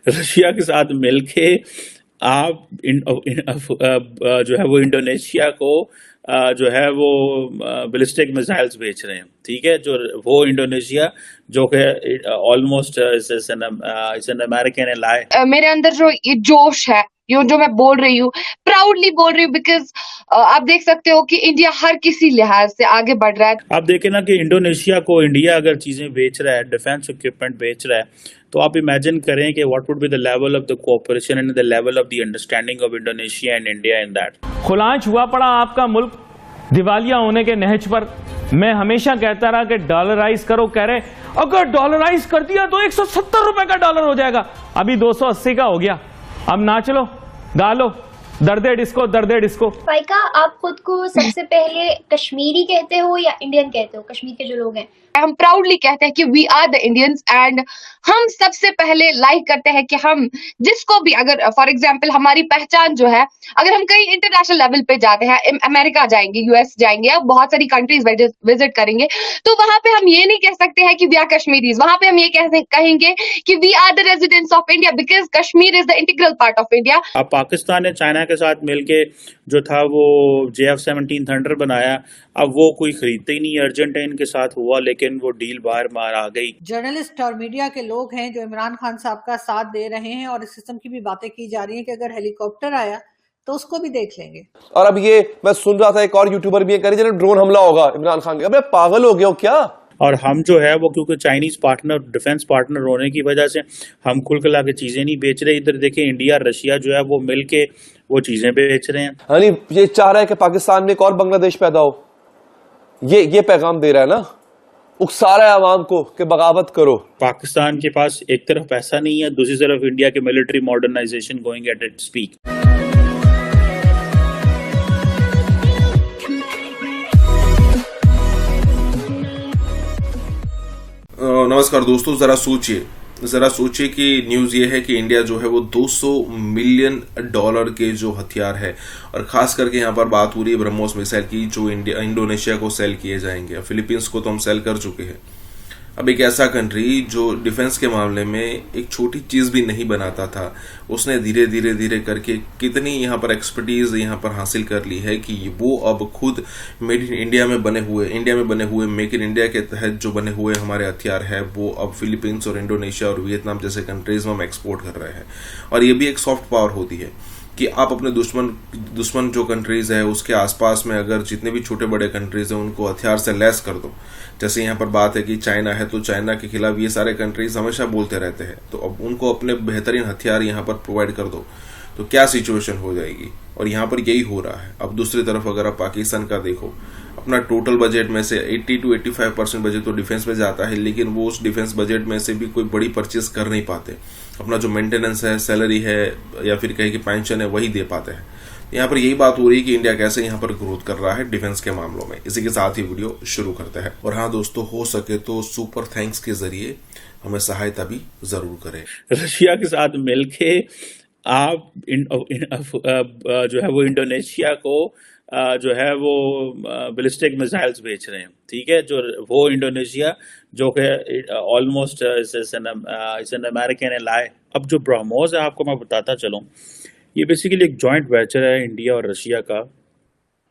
Russia के साथ मिलके आप जो है वो इंडोनेशिया को जो है वो बैलिस्टिक मिसाइल्स बेच रहे हैं, ठीक है। जो वो इंडोनेशिया जो कि almost is an American ally. मेरे अंदर जो ये जोश है, ये जो मैं बोल रही हूँ, प्राउडली बोल रही हूँ, बिकॉज आप देख सकते हो कि इंडिया हर किसी लिहाज से आगे बढ़ रहा है। आप देखें ना कि इंडोनेशिया को इंडिया अगर चीजें बेच रहा है, डिफेंस इक्विपमेंट बेच रहा है, तो आप इमेजिन करें कि what would be the level of the cooperation and the level of the understanding of Indonesia and India in that. खुलांच हुआ पड़ा आपका मुल्क दिवालिया होने के नहज पर। मैं हमेशा कहता रहा कि डॉलराइज करो, कह रहे अगर डॉलराइज कर दिया तो 170 रुपए का डॉलर हो जाएगा, अभी 280 का हो गया। अब नाच लो, गा लो, दर्दे डिस्को, दर्दे डिस्को। फाइका, आप खुद को सबसे पहले कश्मीरी कहते हो या इंडियन कहते हो? कश्मीर के जो लोग हैं, हम प्राउडली कहते हैं कि we are the Indians, and हम सबसे पहले लाइक करते हैं कि हम जिसको भी, अगर फॉर एग्जांपल हमारी पहचान जो है, अगर हम कहीं इंटरनेशनल लेवल पे जाते हैं, अमेरिका जाएंगे, यूएस जाएंगे, या बहुत सारी कंट्रीज विजिट करेंगे, तो वहां पे हम ये नहीं कह सकते हैं कि वी आर कश्मीरीज। वहां पे हम ये कहेंगे कि we are the residents of India, because Kashmir is the integral part of India. अब पाकिस्तान ने चाइना के साथ मिलके जो था वो JF-17 थंडर बनाया, अब वो कोई खरीदते ही नहीं। अर्जेंटाइन के साथ हुआ लेकिन वो डील बाहर मार आ गई। जर्नलिस्ट और मीडिया के लोग हैं जो इमरान खान साहब का साथ दे रहे हैं, और इस सिस्टम की भी बातें की जा रही हैं कि अगर हेलीकॉप्टर आया तो उसको भी देख लेंगे। और अब ये मैं सुन रहा था एक और यूट्यूबर भी ये कह रही है ड्रोन हमला होगा इमरान खान के। अबे पागल हो गए हो क्या? और हम जो है वो क्योंकि चाइनीज पार्टनर, डिफेंस पार्टनर होने की वजह से हम खुल खिला के चीजें नहीं बेच रहे। इधर देखें इंडिया रशिया जो है वो मिलके वो चीजें बेच रहे हैं। यानी ये चाह रहा है कि पाकिस्तान में एक और बांग्लादेश पैदा हो। ये पैगाम दे रहा है ना, उकसा रहा है आवाम को कि बगावत करो। पाकिस्तान के पास एक तरफ पैसा नहीं है, दूसरी तरफ इंडिया के military modernisation going at its peak. नमस्कार दोस्तों, जरा सोचिए कि न्यूज़ ये है कि इंडिया जो है वो 200 मिलियन डॉलर के जो हथियार है, और खास करके यहाँ पर बात हो रही है ब्रह्मोस मिसाइल की, जो इंडोनेशिया को सेल किए जाएंगे। फिलीपींस को तो हम सेल कर चुके हैं। अब एक ऐसा कंट्री जो डिफेंस के मामले में एक छोटी चीज भी नहीं बनाता था, उसने धीरे धीरे करके कितनी यहाँ पर एक्सपर्टीज यहाँ पर हासिल कर ली है कि वो अब खुद मेड इन इंडिया में बने हुए मेक इन इंडिया के तहत जो बने हुए हमारे हथियार है वो अब फिलीपींस और इंडोनेशिया और वियतनाम जैसे कंट्रीज में हम एक्सपोर्ट कर रहे हैं। और ये भी एक सॉफ्ट पावर होती है कि आप अपने दुश्मन जो कंट्रीज है उसके आसपास में अगर जितने भी छोटे बड़े कंट्रीज हैं उनको हथियार से लैस कर दो। जैसे यहाँ पर बात है कि चाइना है, तो चाइना के खिलाफ ये सारे कंट्रीज हमेशा बोलते रहते हैं, तो अब उनको अपने बेहतरीन हथियार यहाँ पर प्रोवाइड कर दो तो क्या सिचुएशन हो जाएगी। और यहाँ पर यही हो रहा है। अब दूसरी तरफ अगर आप पाकिस्तान का देखो, अपना टोटल बजट में से 80 to 85% बजट तो डिफेंस में जाता है, लेकिन वो उस डिफेंस बजट में से भी कोई बड़ी परचेज कर नहीं पाते। अपना जो मेंटेनेंस है, सैलरी है या फिर कहीं की पेंशन है, वही दे पाते हैं। यहाँ पर यही बात हो रही है कि इंडिया कैसे यहाँ पर ग्रोथ कर रहा है डिफेंस के मामलों में। इसी के साथ ही वीडियो शुरू करते हैं। और हाँ दोस्तों, हो सके तो सुपर थैंक्स के जरिए हमें सहायता भी जरूर करें। रशिया के साथ मिलके आप जो है वो इंडोनेशिया को जो है वो बैलिस्टिक मिसाइल्स बेच रहे हैं, ठीक है। जो वो इंडोनेशिया जो कि almost is an American ally. अब जो ब्रह्मोस है, आपको मैं बताता चलूं, ये बेसिकली एक जॉइंट वेंचर है इंडिया और रशिया का।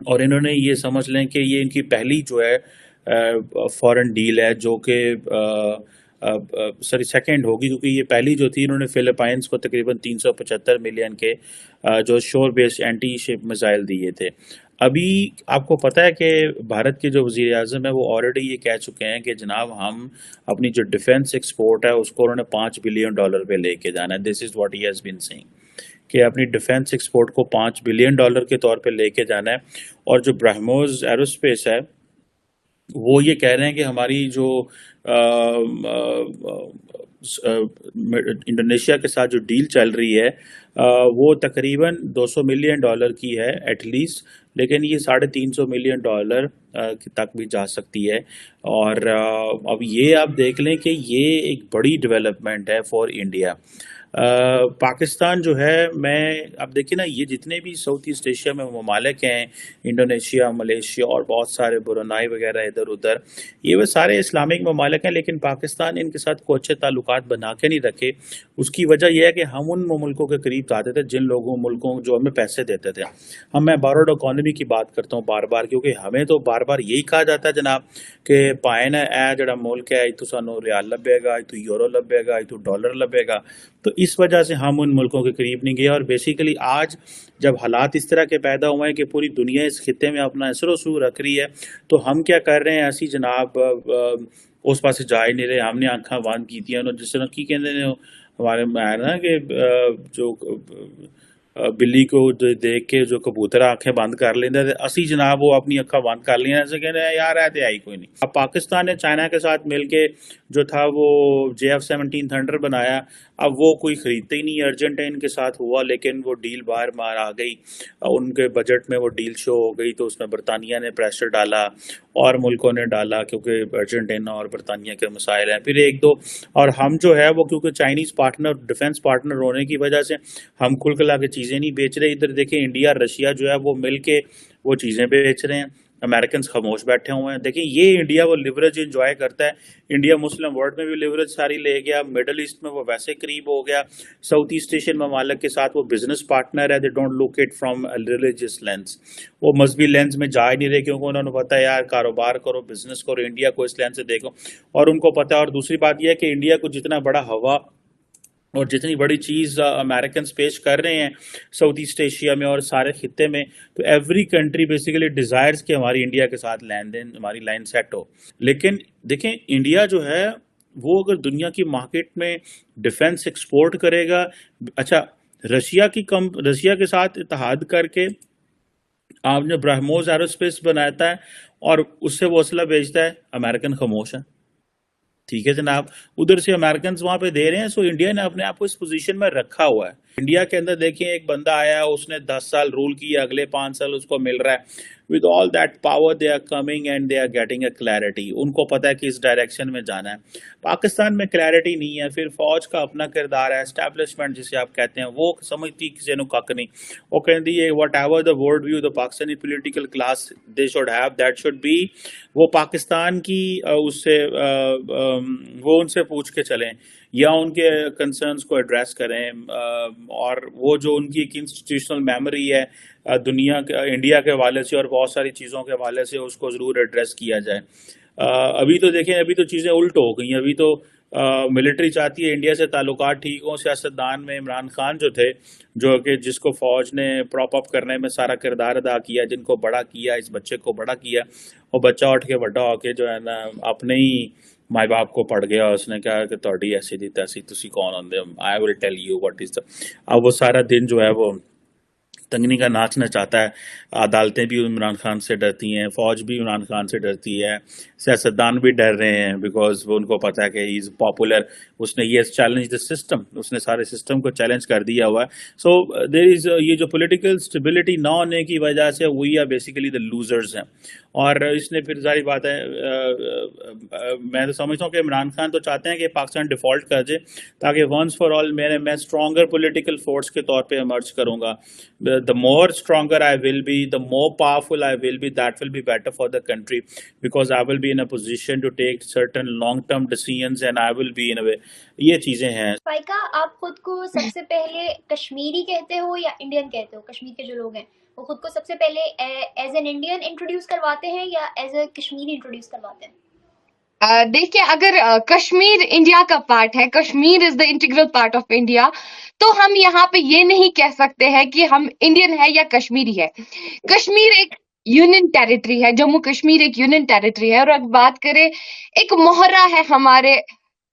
और इन्होंने ये समझ लें कि ये इनकी पहली जो है फॉरेन डील है, जो कि सेकंड होगी, क्योंकि ये पहली जो थी इन्होंने फिलीपाइंस को तकरीबन 375 मिलियन के जो शोर बेस्ड एंटी शिप मिसाइल दिए थे। अभी आपको पता है कि भारत के जो वज़ीर आज़म है वो ऑलरेडी ये कह चुके हैं कि जनाब हम अपनी जो डिफेंस एक्सपोर्ट है उसको उन्होंने $5 बिलियन पे लेके जाना है। This is what he has been saying कि अपनी डिफेंस एक्सपोर्ट को $5 बिलियन के तौर पे लेके जाना है। और जो ब्रह्मोस एरोस्पेस है वो ये कह रहे हैं कि हमारी जो इंडोनेशिया के साथ जो डील चल रही है वो तकरीबन $200 मिलियन की है एटलीस्ट, लेकिन ये $350 मिलियन तक भी जा सकती है। और अब ये आप देख लें कि ये एक बड़ी डेवलपमेंट है फॉर इंडिया। पाकिस्तान जो है, मैं अब देखिए ना, ये जितने भी साउथ ईस्ट एशिया में ममालिक हैं, इंडोनेशिया, मलेशिया और बहुत सारे ब्रुनाई वगैरह इधर उधर, ये वो सारे इस्लामिक ममालिक हैं, लेकिन पाकिस्तान इनके साथ कोई अच्छे ताल्लुकात बना के नहीं रखे। उसकी वजह यह है कि हम उन मुल्कों के करीब जाते थे जिन मुल्कों जो हमें पैसे देते थे। मैं बारोड इकोनॉमी की बात करता हूँ बार बार, क्योंकि हमें तो बार बार यही कहा जाता है जनाब कि पाए ना ए जड़ा मुल्क है, इतू सानू रियाल लभेगा, इतू यूरो लभेगा, इतू डॉलर लभेगा। तो इस वजह से हम उन मुल्कों के करीब नहीं गए। और बेसिकली आज जब हालात इस तरह के पैदा हुए हैं कि पूरी दुनिया इस खित्ते में अपना असर वसूल रख रही है, तो हम क्या कर रहे हैं, ऐसी जनाब उस पास जा ही नहीं रहे। हमने आंखा बंद की जिस तरह की कहते हैं हमारे में है ना कि जो बिल्ली को देख के जो कबूतर आंखें बंद कर लेंगे, असी जनाब वो अपनी अखा बंद कर लिया, ऐसे कहते हैं यार है आई कोई नहीं। अब पाकिस्तान ने चाइना के साथ मिलके जो था वो JF-17 थंडर बनाया, अब वो कोई खरीदते ही नहीं। अर्जेंटाइन के साथ हुआ, लेकिन वो डील बाहर मार आ गई, उनके बजट में वो डील शो हो गई, तो उसमें बरतानिया ने प्रेशर डाला और मुल्कों ने डाला, क्योंकि अर्जेंटीना और बरतानिया के मसाइल हैं। फिर एक दो, और हम जो है वो क्योंकि चाइनीज पार्टनर, डिफेंस पार्टनर होने की वजह से हम खुल खिला के चीज़ें नहीं बेच रहे। इधर देखें, इंडिया रशिया जो है वो मिल के वो चीज़ें बेच रहे हैं, अमेरिकन खामोश बैठे हुए हैं। देखिए, ये इंडिया वो लिवरेज एंजॉय करता है। इंडिया मुस्लिम वर्ल्ड में भी लिवरेज सारी ले गया, मिडल ईस्ट में वो वैसे करीब हो गया, साउथ ईस्ट एशियन ममालिक के साथ वो बिजनेस पार्टनर है। They don't look it from religious lens, वो मजहबी लेंस में जा ही नहीं रहे, क्योंकि उन्होंने पता है यार कारोबार करो, बिजनेस करो, इंडिया को इस लेंस से देखो, और उनको पता है। और दूसरी बात यह है कि इंडिया को जितना बड़ा हवा और जितनी बड़ी चीज़ अमेरिकन पेश कर रहे हैं साउथ ईस्ट एशिया में और सारे खित्ते में, तो एवरी कंट्री बेसिकली डिज़ायर्स कि हमारी इंडिया के साथ लेन देन, हमारी लाइन सेट हो। लेकिन देखें, इंडिया जो है वो अगर दुनिया की मार्केट में डिफेंस एक्सपोर्ट करेगा, अच्छा रशिया के साथ इत्तेहाद करके आपने ब्रह्मोस एरोस्पेस बनाता है और उससे वो असला बेचता है, अमेरिकन खामोश है। ठीक है जनाब, उधर से अमेरिकन वहां पे दे रहे हैं। सो इंडिया ने अपने आप को इस पोजीशन में रखा हुआ है। इंडिया के अंदर देखिए, एक बंदा आया, उसने 10 साल रूल किया, अगले 5 साल उसको मिल रहा है। With all that power they are coming and they are getting a clarity. उनको पता है कि इस डायरेक्शन में जाना है। पाकिस्तान में क्लैरिटी नहीं है। फिर फौज का अपना किरदार है, एस्टैब्लिशमेंट जिसे आप कहते हैं, वो समझती किसी ने कख नहीं। वो कहती है what ever the world view the Pakistani political class they should have, that should be. वो पाकिस्तान की उससे वो उनसे पूछ के चलें या उनके कंसर्न्स को एड्रेस करें, और वो जो उनकी एक इंस्टीट्यूशनल मेमोरी है इंडिया के हवाले से और बहुत सारी चीज़ों के हवाले से, उसको ज़रूर एड्रेस किया जाए। अभी तो देखें, अभी तो चीज़ें उल्ट हो गई। अभी तो मिलिट्री चाहती है इंडिया से ताल्लुकात ठीक हो। सियासतदान में इमरान खान जो थे, जो कि जिसको फौज ने प्रॉप अप करने में सारा किरदार अदा किया, जिनको बड़ा किया, इस बच्चे को बड़ा किया, और बच्चा उठ के बड़ा होके जो है ना अपने ही माए बाप को पड़ गया। उसने कहा कि तोड़ी ऐसी दी तैसी, तुसी कौन होंदे, I will tell you what is the. अब वो सारा दिन जो है वो तंगनी का नाचना चाहता है। अदालतें भी इमरान खान से डरती हैं, फौज भी इमरान खान से डरती है, सियासतदान भी डर रहे हैं, बिकॉज वो उनको पता है कि ही इज़ पॉपुलर। उसने ये चैलेंज द सिस्टम, उसने सारे सिस्टम को चैलेंज कर दिया हुआ है। सो देयर इज ये जो पॉलिटिकल स्टेबिलिटी ना होने की वजह से we are basically the losers हैं। और इसने फिर सारी बात है, मैं तो समझता हूँ कि इमरान खान तो चाहते हैं कि पाकिस्तान डिफॉल्ट कर जाए, ताकि वंस फॉर ऑल मैं स्ट्रॉन्गर पॉलिटिकल फोर्स के तौर पे इमर्ज करूँगा। the more stronger I will be, the more powerful I will be, that will be better for the country, because I will be in a position to take certain long-term decisions and I will be in a way, ये चीजें हैं। फाइका, आप खुद को सबसे पहले कश्मीरी कहते हो या इंडियन कहते हो? कश्मीर के जो लोग हैं वो खुद को सबसे पहले एज एन इंडियन इंट्रोड्यूस करवाते हैं या एज ए कश्मीरी इंट्रोड्यूस करवाते हैं? देखिए, अगर कश्मीर इंडिया का पार्ट है, Kashmir is the integral part of India, तो हम यहाँ पे ये नहीं कह सकते हैं कि हम इंडियन है या कश्मीरी है। कश्मीर एक यूनियन टेरिटरी है, जम्मू कश्मीर एक यूनियन टेरिटरी है। और अगर बात करें, एक मोहरा है हमारे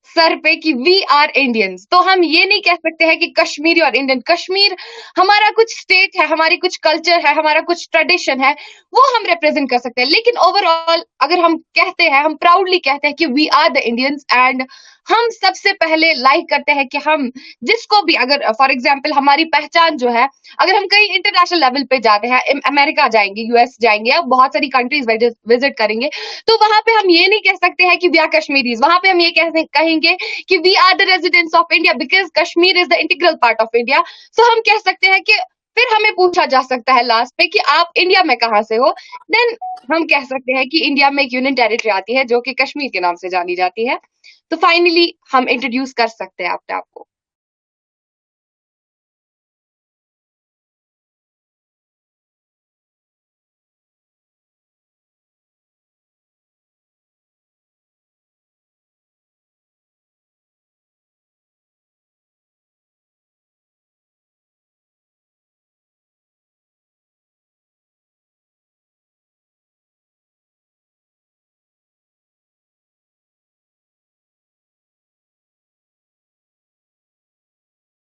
सर पे कि वी आर इंडियंस, तो हम ये नहीं कह सकते हैं कि कश्मीरी और इंडियन। कश्मीर हमारा कुछ स्टेट है, हमारी कुछ कल्चर है, हमारा कुछ ट्रेडिशन है, वो हम रिप्रेजेंट कर सकते हैं। लेकिन ओवरऑल अगर हम कहते हैं, हम प्राउडली कहते हैं कि we are the Indians and हम सबसे पहले लाइक करते हैं कि हम जिसको भी, अगर फॉर एग्जाम्पल हमारी पहचान जो है, अगर हम कहीं इंटरनेशनल लेवल पे जाते हैं, अमेरिका जाएंगे, यूएस जाएंगे या बहुत सारी कंट्रीज विजिट करेंगे, तो वहां पे हम ये नहीं कह सकते हैं कि वी आर कश्मीरीज। वहां पे हम ये कहेंगे कि we are the residents of India because Kashmir is the integral part of India. So हम कह सकते हैं कि फिर हमें पूछा जा सकता है लास्ट में कि आप इंडिया में कहाँ से हो, देन हम कह सकते हैं कि इंडिया में एक यूनियन टेरिटरी आती है जो कि कश्मीर के नाम से जानी जाती है। तो फाइनली हम इंट्रोड्यूस कर सकते हैं अपने आप को।